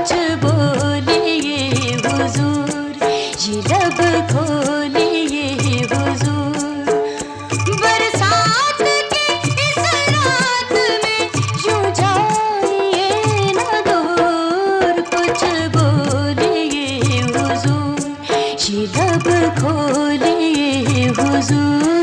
कुछ बोलिए हुजूर, ये लब खोलिए हुजूर। बरसात की इस रात में यूं जाइए ना दूर, कुछ बोलिए हुजूर, ये लब खोलिए हुजूर।